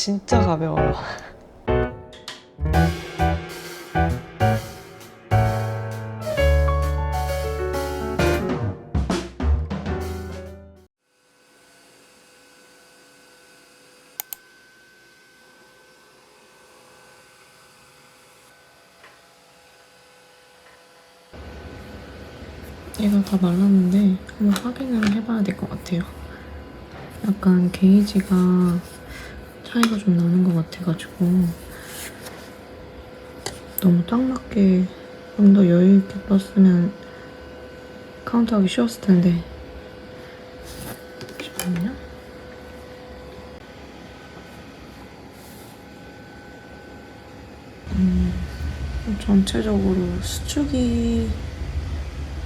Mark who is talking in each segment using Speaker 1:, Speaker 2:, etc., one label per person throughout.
Speaker 1: 진짜 가벼워요. 얘가 다 말랐는데 한번 확인을 해봐야 될 것 같아요. 약간 게이지가 차이가 좀 나는 것 같아가지고 너무 딱 맞게 좀 더 여유 있게 떴으면 카운트하기 쉬웠을 텐데. 잠깐만요. 전체적으로 수축이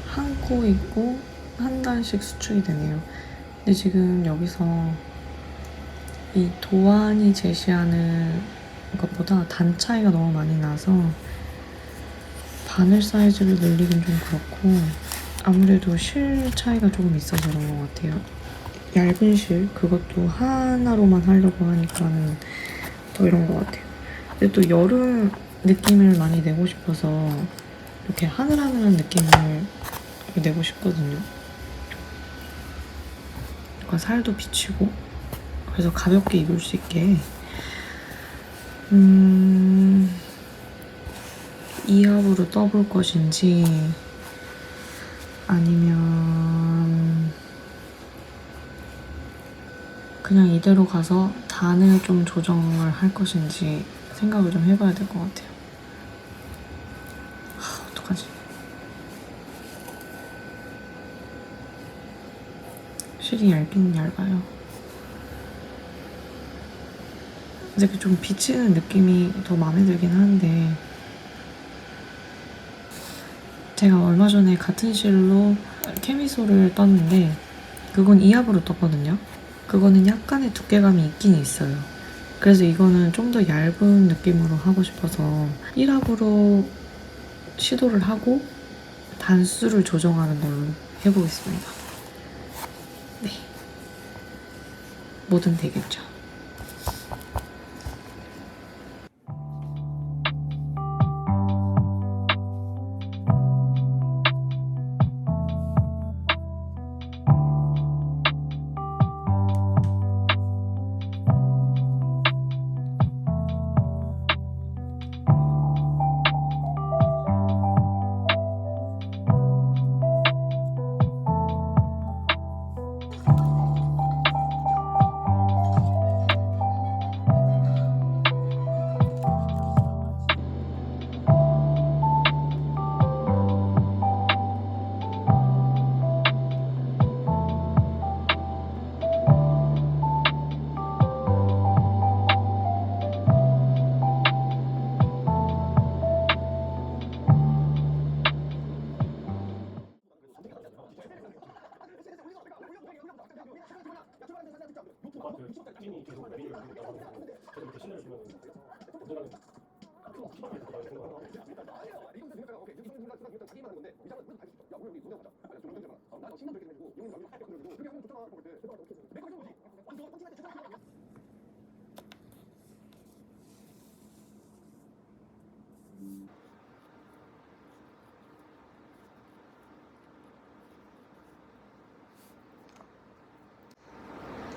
Speaker 1: 한 코 있고 한 단씩 수축이 되네요. 근데 지금 여기서 이 도안이 제시하는 것보다 단 차이가 너무 많이 나서 바늘 사이즈를 늘리긴 좀 그렇고, 아무래도 실 차이가 조금 있어서 그런 것 같아요. 얇은 실, 그것도 하나로만 하려고 하니까는 더 이런 것 같아요. 근데 또 여름 느낌을 많이 내고 싶어서 이렇게 하늘하늘한 느낌을 내고 싶거든요. 약간 살도 비치고, 그래서 가볍게 입을 수 있게 이 합으로 떠볼 것인지 아니면 그냥 이대로 가서 단을 좀 조정을 할 것인지 생각을 좀 해봐야 될 것 같아요. 어떡하지? 실이 얇긴 얇아요. 근데 좀 비치는 느낌이 더 마음에 들긴 하는데, 제가 얼마 전에 같은 실로 케미소를 떴는데 그건 2합으로 떴거든요. 그거는 약간의 두께감이 있긴 있어요. 그래서 이거는 좀 더 얇은 느낌으로 하고 싶어서 1합으로 시도를 하고 단수를 조정하는 걸로 해보겠습니다. 네, 뭐든 되겠죠.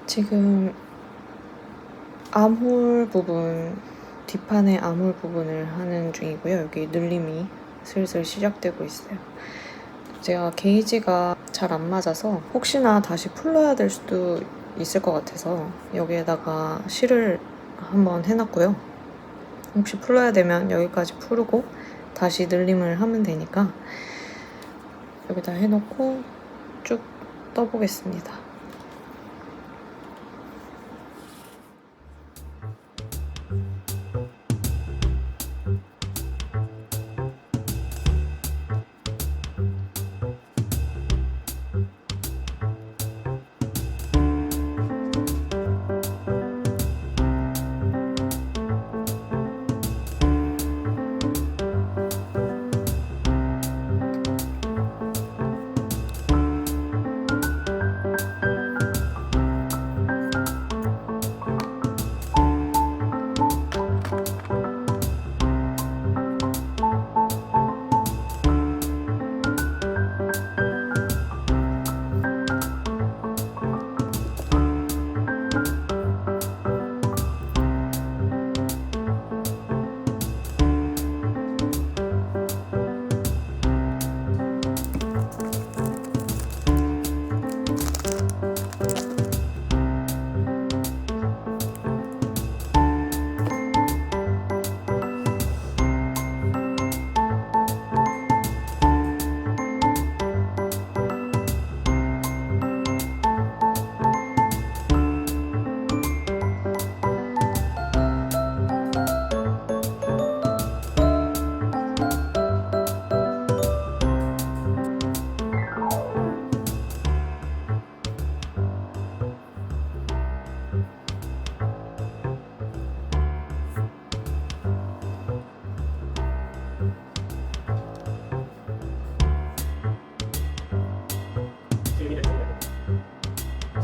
Speaker 1: 지금 암홀 부분, 뒷판의 암홀 부분을 하는 중이고요. 여기 늘림이 슬슬 시작되고 있어요. 제가 게이지가 잘 안 맞아서 혹시나 다시 풀러야 될 수도 있을 것 같아서 여기에다가 실을 한번 해놨고요. 혹시 풀러야 되면 여기까지 풀고 다시 늘림을 하면 되니까 여기다 해놓고 쭉 떠보겠습니다.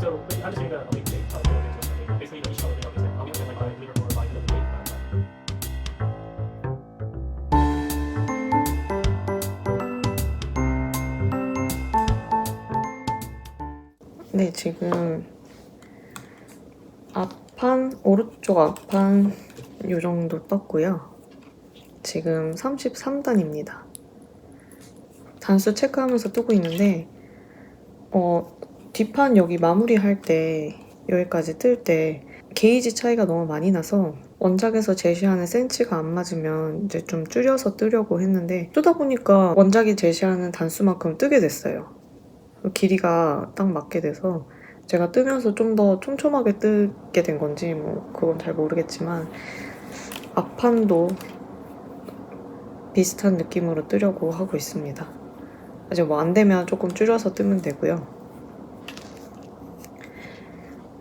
Speaker 2: So I'm just doing a week day. Basically, each color they obviously I'll be like by leader or by the day.
Speaker 1: 네, 지금 앞판, 오른쪽 앞판 요 정도 떴고요. 지금 33단입니다. 단수 체크하면서 뜨고 있는데 뒷판 여기 마무리할 때 여기까지 뜰 때 게이지 차이가 너무 많이 나서 원작에서 제시하는 센치가 안 맞으면 이제 좀 줄여서 뜨려고 했는데 뜨다 보니까 원작이 제시하는 단수만큼 뜨게 됐어요. 길이가 딱 맞게 돼서 제가 뜨면서 좀 더 촘촘하게 뜨게 된 건지 뭐 그건 잘 모르겠지만 앞판도 비슷한 느낌으로 뜨려고 하고 있습니다. 아직 뭐 안 되면 조금 줄여서 뜨면 되고요.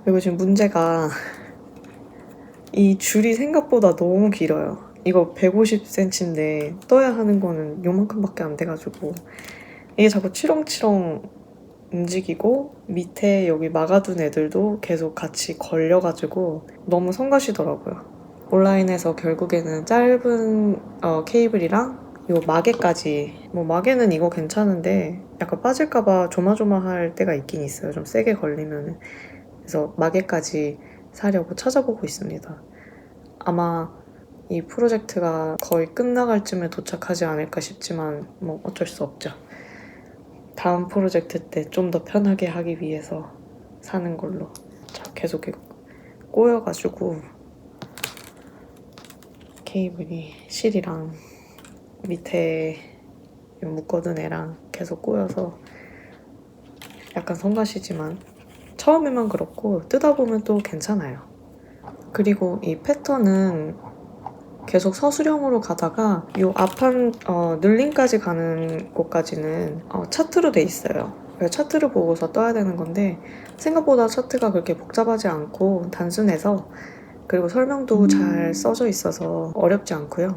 Speaker 1: 그리고 지금 문제가 이 줄이 생각보다 너무 길어요. 이거 150cm인데 떠야 하는 거는 요만큼밖에 안 돼가지고 이게 자꾸 치렁치렁 움직이고 밑에 여기 막아둔 애들도 계속 같이 걸려가지고 너무 성가시더라고요. 온라인에서 결국에는 짧은 케이블이랑 요 마개까지, 뭐 마개는 이거 괜찮은데 약간 빠질까봐 조마조마할 때가 있긴 있어요. 좀 세게 걸리면. 그래서 마개까지 사려고 찾아보고 있습니다. 아마 이 프로젝트가 거의 끝나갈 쯤에 도착하지 않을까 싶지만 뭐 어쩔 수 없죠. 다음 프로젝트 때 좀 더 편하게 하기 위해서 사는 걸로. 자, 계속 꼬여가지고 케이블이 실이랑 밑에 묶어둔 애랑 계속 꼬여서 약간 성가시지만 처음에만 그렇고 뜨다 보면 또 괜찮아요. 그리고 이 패턴은 계속 서술형으로 가다가 이 앞판 늘림까지 가는 곳까지는 차트로 돼 있어요. 차트를 보고서 떠야 되는 건데 생각보다 차트가 그렇게 복잡하지 않고 단순해서 그리고 설명도 잘 써져 있어서 어렵지 않고요.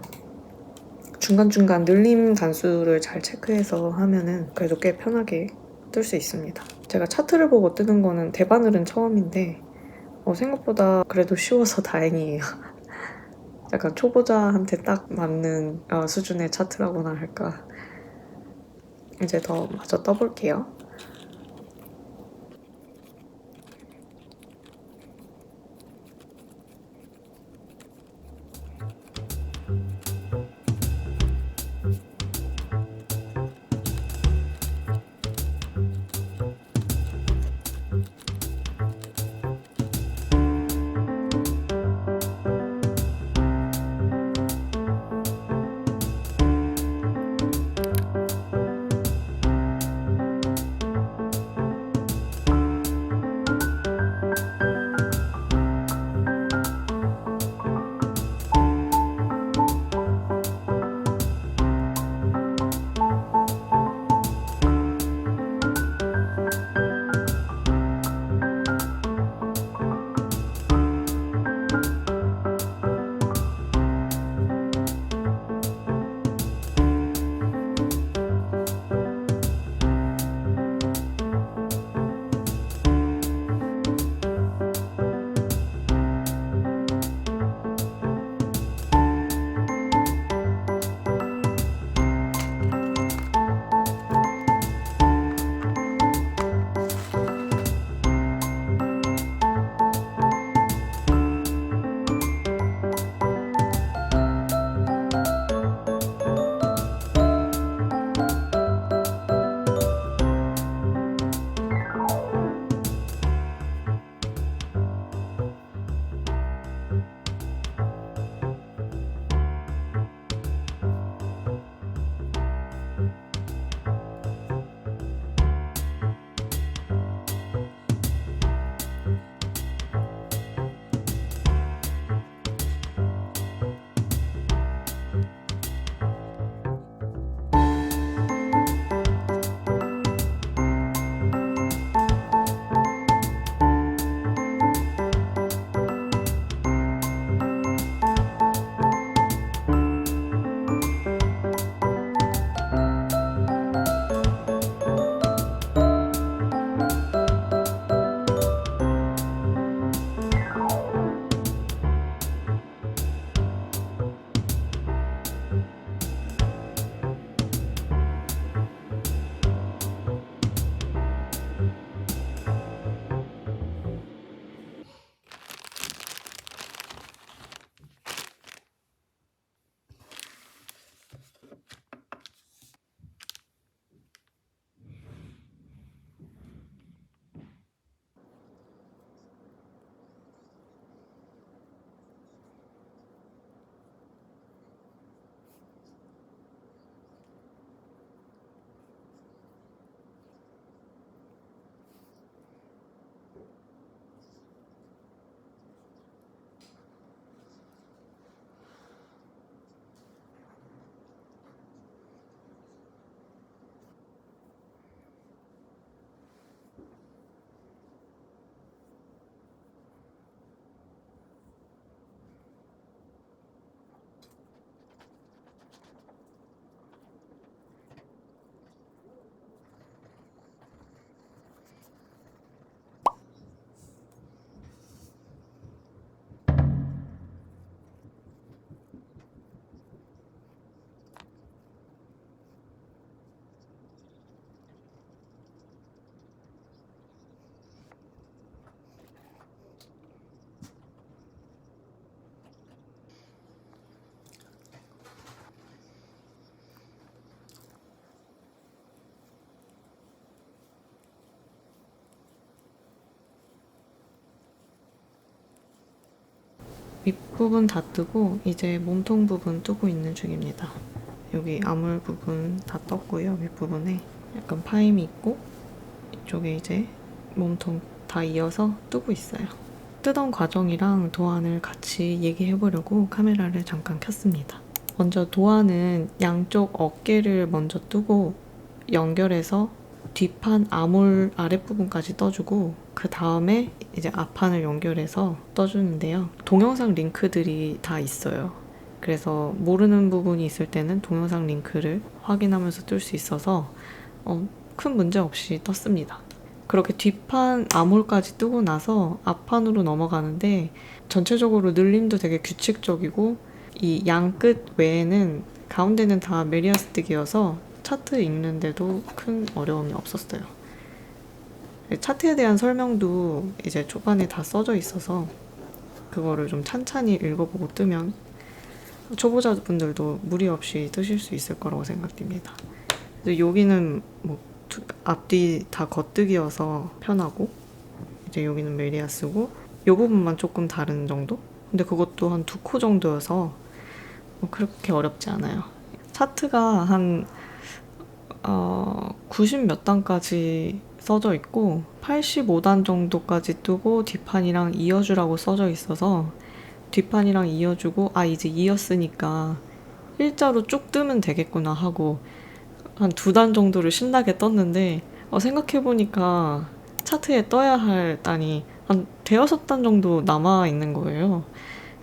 Speaker 1: 중간중간 늘림 단수를 잘 체크해서 하면은 그래도 꽤 편하게 뜰 수 있습니다. 제가 차트를 보고 뜨는 거는 대바늘은 처음인데 생각보다 그래도 쉬워서 다행이에요. 약간 초보자한테 딱 맞는 수준의 차트라고나 할까. 이제 더 마저 떠볼게요. 윗부분 다 뜨고 이제 몸통 부분 뜨고 있는 중입니다. 여기 아물 부분 다 떴고요. 윗부분에 약간 파임이 있고 이쪽에 이제 몸통 다 이어서 뜨고 있어요. 뜨던 과정이랑 도안을 같이 얘기해보려고 카메라를 잠깐 켰습니다. 먼저 도안은 양쪽 어깨를 먼저 뜨고 연결해서 뒷판 아몰 아랫부분까지 떠주고 그 다음에 이제 앞판을 연결해서 떠주는데요. 동영상 링크들이 다 있어요. 그래서 모르는 부분이 있을 때는 동영상 링크를 확인하면서 뜰 수 있어서 큰 문제 없이 떴습니다. 그렇게 뒷판 아몰까지 뜨고 나서 앞판으로 넘어가는데 전체적으로 늘림도 되게 규칙적이고 이 양 끝 외에는 가운데는 다 메리아스틱이어서 차트 읽는데도 큰 어려움이 없었어요. 차트에 대한 설명도 이제 초반에 다 써져 있어서 그거를 좀 찬찬히 읽어보고 뜨면 초보자분들도 무리 없이 뜨실 수 있을 거라고 생각됩니다. 여기는 뭐 앞뒤 다 겉뜨기여서 편하고 이제 여기는 메리아스고 이 부분만 조금 다른 정도? 근데 그것도 한 2코 정도여서 뭐 그렇게 어렵지 않아요. 차트가 한 90 몇 단까지 써져 있고 85단 정도까지 뜨고 뒷판이랑 이어주라고 써져 있어서 뒷판이랑 이어주고 이제 이었으니까 일자로 쭉 뜨면 되겠구나 하고 한 2단 정도를 신나게 떴는데 생각해보니까 차트에 떠야 할 단이 한 대여섯 단 정도 남아있는 거예요.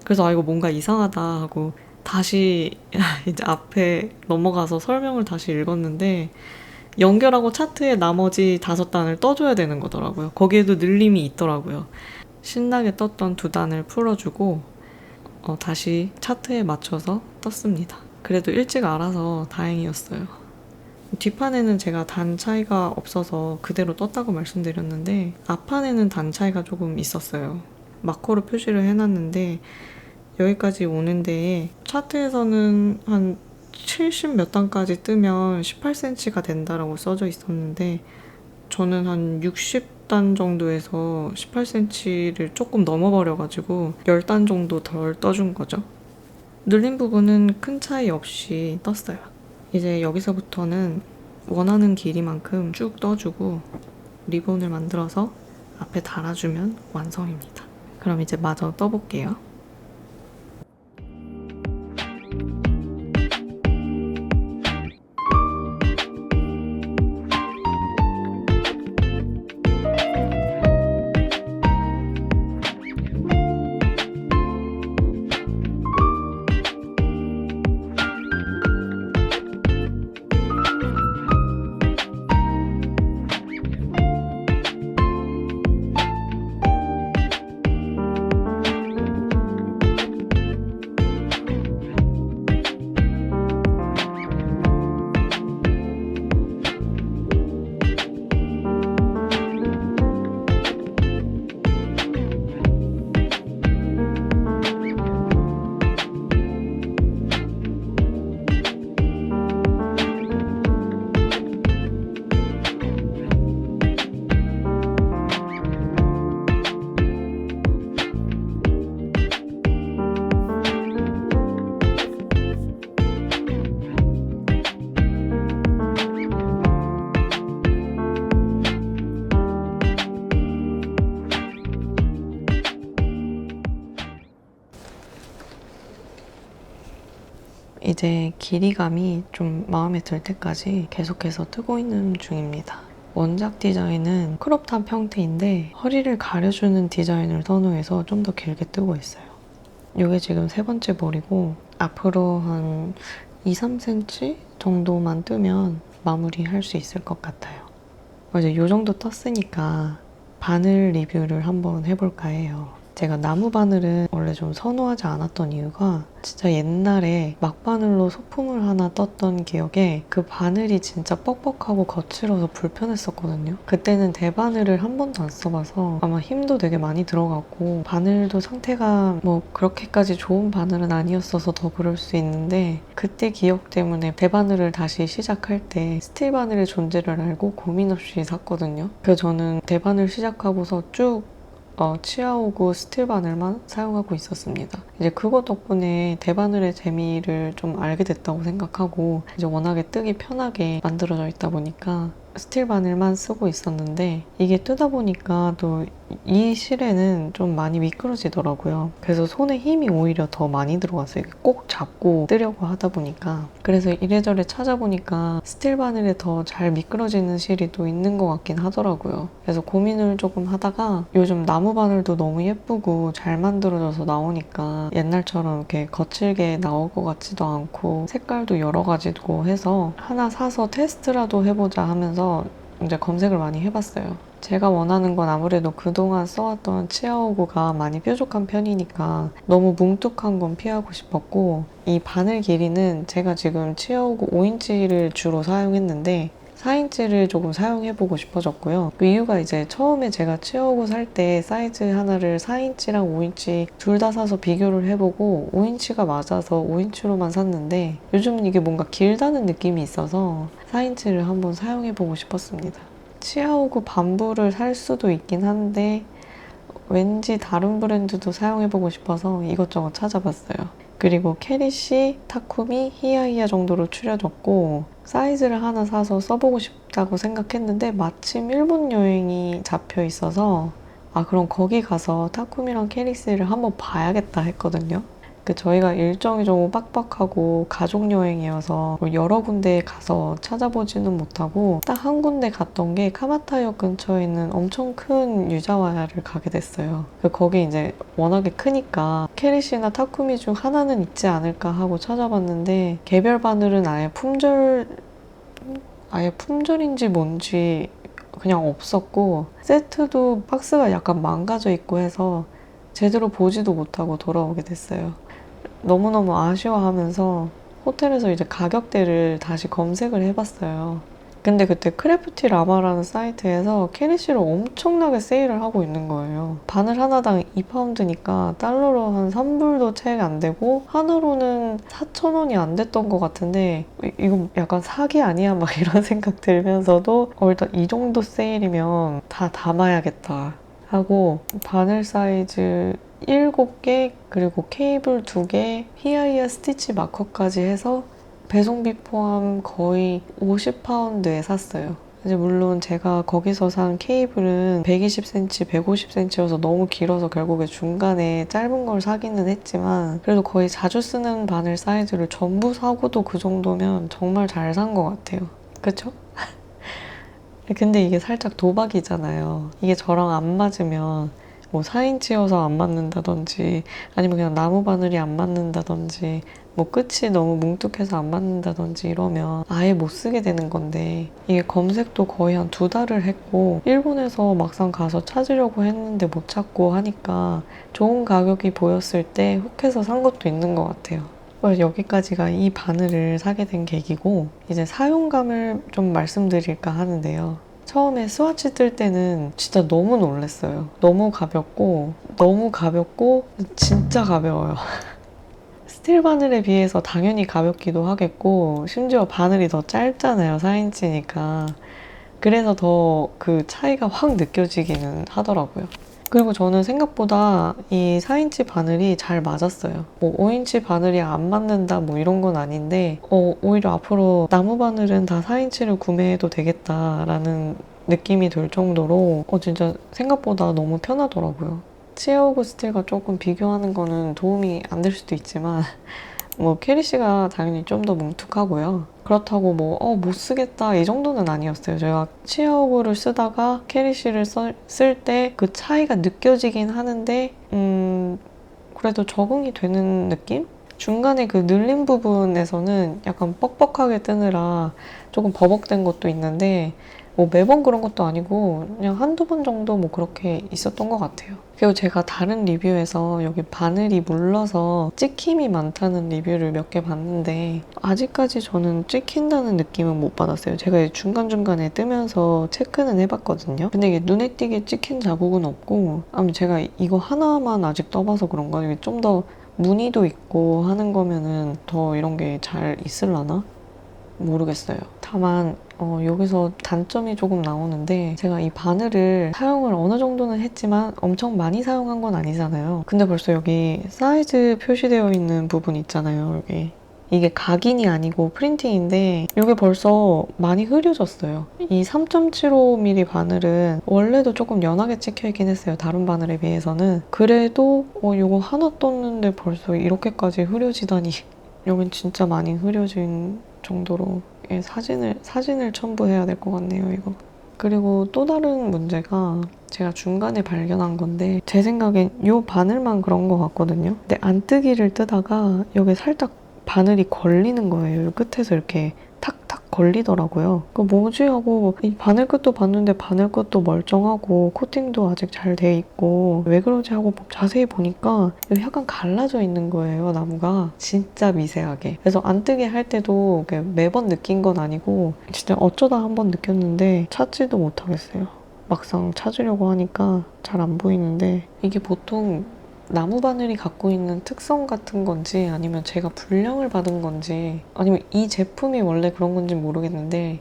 Speaker 1: 그래서 이거 뭔가 이상하다 하고 다시 이제 앞에 넘어가서 설명을 다시 읽었는데 연결하고 차트에 나머지 5단을 떠줘야 되는 거더라고요. 거기에도 늘림이 있더라고요. 신나게 떴던 2단을 풀어주고 다시 차트에 맞춰서 떴습니다. 그래도 일찍 알아서 다행이었어요. 뒷판에는 제가 단 차이가 없어서 그대로 떴다고 말씀드렸는데 앞판에는 단 차이가 조금 있었어요. 마커로 표시를 해놨는데 여기까지 오는데 차트에서는 한 70 몇 단까지 뜨면 18cm가 된다라고 써져 있었는데 저는 한 60단 정도에서 18cm를 조금 넘어버려가지고 10단 정도 덜 떠준 거죠. 늘린 부분은 큰 차이 없이 떴어요. 이제 여기서부터는 원하는 길이만큼 쭉 떠주고 리본을 만들어서 앞에 달아주면 완성입니다. 그럼 이제 마저 떠볼게요. 이제 길이감이 좀 마음에 들 때까지 계속해서 뜨고 있는 중입니다. 원작 디자인은 크롭탑 형태인데 허리를 가려주는 디자인을 선호해서 좀 더 길게 뜨고 있어요. 이게 지금 3번째 볼이고 앞으로 한 2-3cm 정도만 뜨면 마무리할 수 있을 것 같아요. 이제 이 정도 떴으니까 바늘 리뷰를 한번 해볼까 해요. 제가 나무 바늘은 원래 좀 선호하지 않았던 이유가 진짜 옛날에 막바늘로 소품을 하나 떴던 기억에 그 바늘이 진짜 뻑뻑하고 거칠어서 불편했었거든요. 그때는 대바늘을 한 번도 안 써봐서 아마 힘도 되게 많이 들어갔고 바늘도 상태가 뭐 그렇게까지 좋은 바늘은 아니었어서 더 그럴 수 있는데 그때 기억 때문에 대바늘을 다시 시작할 때 스틸 바늘의 존재를 알고 고민 없이 샀거든요. 그래서 저는 대바늘 시작하고서 쭉 치아오구 스틸 바늘만 사용하고 있었습니다. 이제 그거 덕분에 대바늘의 재미를 좀 알게 됐다고 생각하고 이제 워낙에 뜨기 편하게 만들어져 있다 보니까 스틸 바늘만 쓰고 있었는데 이게 뜨다 보니까 또 이 실에는 좀 많이 미끄러지더라고요. 그래서 손에 힘이 오히려 더 많이 들어갔어요. 꼭 잡고 뜨려고 하다 보니까. 그래서 이래저래 찾아보니까 스틸 바늘에 더 잘 미끄러지는 실이 또 있는 것 같긴 하더라고요. 그래서 고민을 조금 하다가 요즘 나무 바늘도 너무 예쁘고 잘 만들어져서 나오니까 옛날처럼 이렇게 거칠게 나올 것 같지도 않고 색깔도 여러 가지고 해서 하나 사서 테스트라도 해보자 하면서 이제 검색을 많이 해봤어요. 제가 원하는 건 아무래도 그동안 써왔던 치아오구가 많이 뾰족한 편이니까 너무 뭉툭한 건 피하고 싶었고 이 바늘 길이는 제가 지금 치아오구 5인치를 주로 사용했는데 4인치를 조금 사용해보고 싶어졌고요. 그 이유가 이제 처음에 제가 치아오구 살 때 사이즈 하나를 4인치랑 5인치 둘 다 사서 비교를 해보고 5인치가 맞아서 5인치로만 샀는데 요즘은 이게 뭔가 길다는 느낌이 있어서 4인치를 한번 사용해보고 싶었습니다. 치아오구 반부를 살 수도 있긴 한데 왠지 다른 브랜드도 사용해보고 싶어서 이것저것 찾아봤어요. 그리고 캐리시, 타쿠미, 히야히야 정도로 추려졌고 사이즈를 하나 사서 써보고 싶다고 생각했는데 마침 일본 여행이 잡혀 있어서 그럼 거기 가서 타쿠미랑 캐리시를 한번 봐야겠다 했거든요. 저희가 일정이 좀 빡빡하고 가족 여행이어서 여러 군데 가서 찾아보지는 못하고 딱 한 군데 갔던 게 카마타역 근처에 있는 엄청 큰 유자와야를 가게 됐어요. 거기 이제 워낙에 크니까 캐리시나 타쿠미 중 하나는 있지 않을까 하고 찾아봤는데 개별 바늘은 아예 품절인지 뭔지 그냥 없었고 세트도 박스가 약간 망가져 있고 해서 제대로 보지도 못하고 돌아오게 됐어요. 너무너무 아쉬워하면서 호텔에서 이제 가격대를 다시 검색을 해봤어요. 근데 그때 크래프티 라마라는 사이트에서 캐리시를 엄청나게 세일을 하고 있는 거예요. 바늘 하나당 2파운드니까 달러로 한 3불도 채 안 되고 하나로는 4,000원이 안 됐던 것 같은데 이거 약간 사기 아니야? 막 이런 생각 들면서도 일단 이 정도 세일이면 다 담아야겠다 하고 바늘 사이즈 7개 그리고 케이블 2개 히야히야 스티치 마커까지 해서 배송비 포함 거의 50파운드에 샀어요. 이제 물론 제가 거기서 산 케이블은 120cm, 150cm여서 너무 길어서 결국에 중간에 짧은 걸 사기는 했지만 그래도 거의 자주 쓰는 바늘 사이즈를 전부 사고도 그 정도면 정말 잘 산 것 같아요. 그쵸? 근데 이게 살짝 도박이잖아요. 이게 저랑 안 맞으면 뭐 4인치여서 안 맞는다든지 아니면 그냥 나무 바늘이 안 맞는다든지 뭐 끝이 너무 뭉툭해서 안 맞는다든지 이러면 아예 못 쓰게 되는 건데 이게 검색도 거의 한 2달을 했고 일본에서 막상 가서 찾으려고 했는데 못 찾고 하니까 좋은 가격이 보였을 때 혹해서 산 것도 있는 것 같아요. 그래서 여기까지가 이 바늘을 사게 된 계기고 이제 사용감을 좀 말씀드릴까 하는데요. 처음에 스와치 뜰 때는 진짜 너무 놀랐어요. 너무 가볍고 진짜 가벼워요. 스틸 바늘에 비해서 당연히 가볍기도 하겠고 심지어 바늘이 더 짧잖아요. 4인치니까. 그래서 더 그 차이가 확 느껴지기는 하더라고요. 그리고 저는 생각보다 이 4인치 바늘이 잘 맞았어요. 뭐 5인치 바늘이 안 맞는다 뭐 이런 건 아닌데 오히려 앞으로 나무 바늘은 다 4인치를 구매해도 되겠다라는 느낌이 들 정도로 진짜 생각보다 너무 편하더라고요. 치아오구 스틸과 조금 비교하는 거는 도움이 안 될 수도 있지만 뭐 캐리시가 당연히 좀 더 뭉툭하고요. 그렇다고 못 쓰겠다 이 정도는 아니었어요. 제가 치아오구를 쓰다가 캐리시를 쓸 때 그 차이가 느껴지긴 하는데 그래도 적응이 되는 느낌? 중간에 그 늘린 부분에서는 약간 뻑뻑하게 뜨느라 조금 버벅된 것도 있는데 뭐 매번 그런 것도 아니고 그냥 한두 번 정도 뭐 그렇게 있었던 것 같아요. 그리고 제가 다른 리뷰에서 여기 바늘이 물러서 찍힘이 많다는 리뷰를 몇 개 봤는데 아직까지 저는 찍힌다는 느낌은 못 받았어요. 제가 중간중간에 뜨면서 체크는 해봤거든요. 근데 이게 눈에 띄게 찍힌 자국은 없고 제가 이거 하나만 아직 떠봐서 그런가? 이게 좀 더 무늬도 있고 하는 거면은 더 이런 게 잘 있을라나? 모르겠어요. 다만 여기서 단점이 조금 나오는데 제가 이 바늘을 사용을 어느 정도는 했지만 엄청 많이 사용한 건 아니잖아요. 근데 벌써 여기 사이즈 표시되어 있는 부분 있잖아요. 여기. 이게 각인이 아니고 프린팅인데 이게 벌써 많이 흐려졌어요. 이 3.75mm 바늘은 원래도 조금 연하게 찍혀있긴 했어요. 다른 바늘에 비해서는. 그래도 이거 하나 떴는데 벌써 이렇게까지 흐려지다니. 여긴 진짜 많이 흐려진 정도로 사진을 첨부해야 될 것 같네요, 이거. 그리고 또 다른 문제가 제가 중간에 발견한 건데 제 생각엔 이 바늘만 그런 것 같거든요. 근데 안뜨기를 뜨다가 여기 살짝 바늘이 걸리는 거예요. 끝에서 이렇게 탁탁 걸리더라고요. 그 뭐지 하고 이 바늘 끝도 봤는데 바늘 끝도 멀쩡하고 코팅도 아직 잘 돼 있고 왜 그러지 하고 자세히 보니까 여기 약간 갈라져 있는 거예요. 나무가 진짜 미세하게. 그래서 안뜨기 할 때도 매번 느낀 건 아니고 진짜 어쩌다 한번 느꼈는데 찾지도 못하겠어요. 막상 찾으려고 하니까 잘 안 보이는데 이게 보통 나무 바늘이 갖고 있는 특성 같은 건지 아니면 제가 불량을 받은 건지 아니면 이 제품이 원래 그런 건지 모르겠는데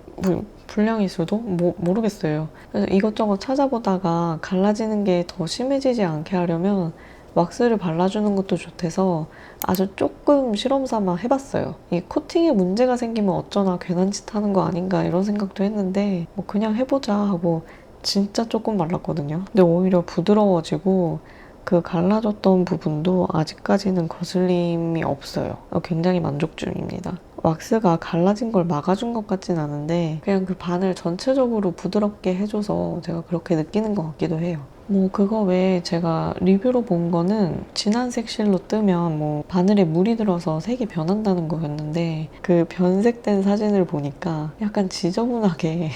Speaker 1: 불량일 수도? 모르겠어요. 그래서 이것저것 찾아보다가 갈라지는 게 더 심해지지 않게 하려면 왁스를 발라주는 것도 좋대서 아주 조금 실험 삼아 해봤어요. 이 코팅에 문제가 생기면 어쩌나 괜한 짓 하는 거 아닌가 이런 생각도 했는데 뭐 그냥 해보자 하고 진짜 조금 발랐거든요. 근데 오히려 부드러워지고 그 갈라졌던 부분도 아직까지는 거슬림이 없어요. 굉장히 만족 중입니다. 왁스가 갈라진 걸 막아준 것 같진 않은데 그냥 그 바늘 전체적으로 부드럽게 해줘서 제가 그렇게 느끼는 것 같기도 해요. 뭐 그거 외에 제가 리뷰로 본 거는 진한색 실로 뜨면 뭐 바늘에 물이 들어서 색이 변한다는 거였는데 그 변색된 사진을 보니까 약간 지저분하게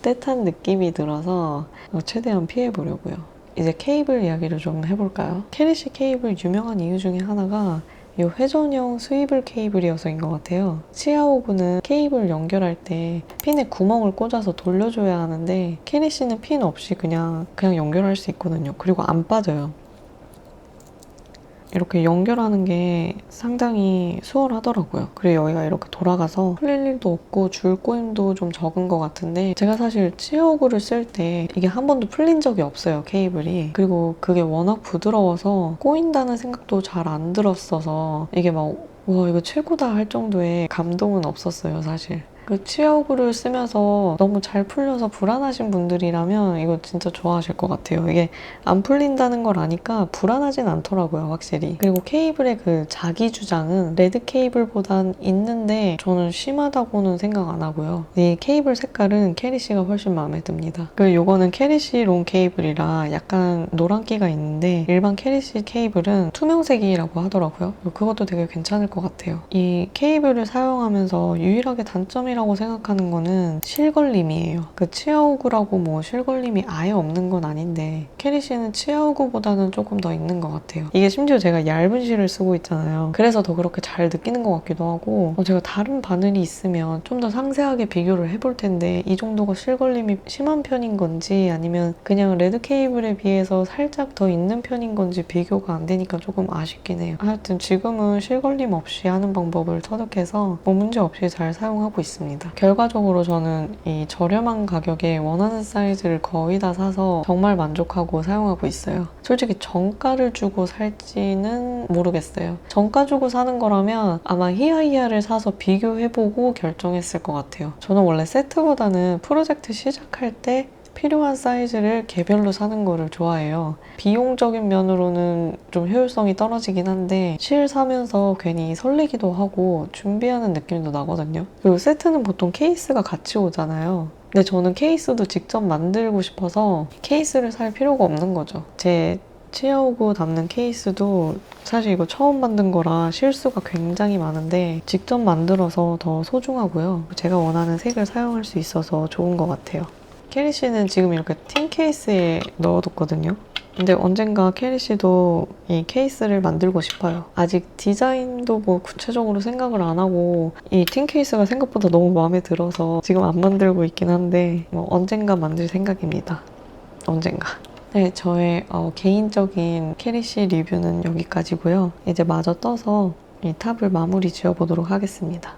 Speaker 1: 떼탄 느낌이 들어서 최대한 피해보려고요. 이제 케이블 이야기를 좀 해볼까요? 캐리시 케이블 유명한 이유 중에 하나가 이 회전형 스위블 케이블이어서인 것 같아요. 치아오구는 케이블 연결할 때 핀에 구멍을 꽂아서 돌려줘야 하는데 캐리시는 핀 없이 그냥 연결할 수 있거든요. 그리고 안 빠져요. 이렇게 연결하는 게 상당히 수월하더라고요. 그리고 여기가 이렇게 돌아가서 풀릴 일도 없고 줄 꼬임도 좀 적은 것 같은데 제가 사실 치어오구를 쓸 때 이게 한 번도 풀린 적이 없어요, 케이블이. 그리고 그게 워낙 부드러워서 꼬인다는 생각도 잘 안 들었어서 이게 막 와 이거 최고다 할 정도의 감동은 없었어요, 사실. 그 치아오구를 쓰면서 너무 잘 풀려서 불안하신 분들이라면 이거 진짜 좋아하실 것 같아요. 이게 안 풀린다는 걸 아니까 불안하진 않더라고요, 확실히. 그리고 케이블의 그 자기 주장은 레드 케이블보단 있는데 저는 심하다고는 생각 안 하고요. 이 케이블 색깔은 캐리시가 훨씬 마음에 듭니다. 그리고 이거는 캐리시 롱 케이블이라 약간 노란기가 있는데 일반 캐리시 케이블은 투명색이라고 하더라고요. 그것도 되게 괜찮을 것 같아요. 이 케이블을 사용하면서 유일하게 단점이라고 생각하는 거는 실걸림이에요. 그 치아오구라고 뭐 실걸림이 아예 없는 건 아닌데 캐리시는 치아오구보다는 조금 더 있는 것 같아요. 이게 심지어 제가 얇은 실을 쓰고 있잖아요. 그래서 더 그렇게 잘 느끼는 것 같기도 하고 제가 다른 바늘이 있으면 좀 더 상세하게 비교를 해볼 텐데 이 정도가 실걸림이 심한 편인 건지 아니면 그냥 레드 케이블에 비해서 살짝 더 있는 편인 건지 비교가 안 되니까 조금 아쉽긴 해요. 하여튼 지금은 실걸림 없이 하는 방법을 터득해서 뭐 문제 없이 잘 사용하고 있습니다. 결과적으로 저는 이 저렴한 가격에 원하는 사이즈를 거의 다 사서 정말 만족하고 사용하고 있어요. 솔직히 정가를 주고 살지는 모르겠어요. 정가 주고 사는 거라면 아마 히아히아를 사서 비교해보고 결정했을 것 같아요. 저는 원래 세트보다는 프로젝트 시작할 때 필요한 사이즈를 개별로 사는 거를 좋아해요. 비용적인 면으로는 좀 효율성이 떨어지긴 한데 실 사면서 괜히 설레기도 하고 준비하는 느낌도 나거든요. 그리고 세트는 보통 케이스가 같이 오잖아요. 근데 저는 케이스도 직접 만들고 싶어서 케이스를 살 필요가 없는 거죠. 제 치아오구 담는 케이스도 사실 이거 처음 만든 거라 실수가 굉장히 많은데 직접 만들어서 더 소중하고요. 제가 원하는 색을 사용할 수 있어서 좋은 것 같아요. 캐리씨는 지금 이렇게 틴 케이스에 넣어뒀거든요. 근데 언젠가 캐리씨도 이 케이스를 만들고 싶어요. 아직 디자인도 뭐 구체적으로 생각을 안 하고 이 틴 케이스가 생각보다 너무 마음에 들어서 지금 안 만들고 있긴 한데 뭐 언젠가 만들 생각입니다. 언젠가. 네, 저의 개인적인 캐리씨 리뷰는 여기까지고요. 이제 마저 떠서 이 탑을 마무리 지어보도록 하겠습니다.